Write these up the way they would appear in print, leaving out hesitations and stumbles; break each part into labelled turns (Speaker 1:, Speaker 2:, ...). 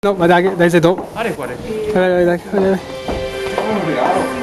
Speaker 1: No, ma dai sei tu.
Speaker 2: Fare cuore.
Speaker 1: Dai.
Speaker 2: Un regalo.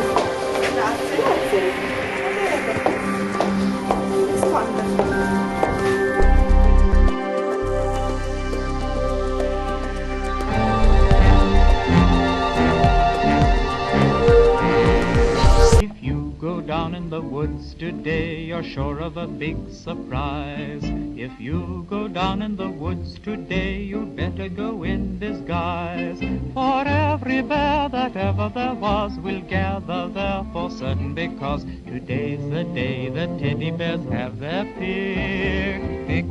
Speaker 3: If you go down in the woods today, you're sure of a big surprise. If you go down in the woods today, you'd better go in disguise. For every bear that ever there was will gather there for certain, because today's the day the teddy bears have their picnic.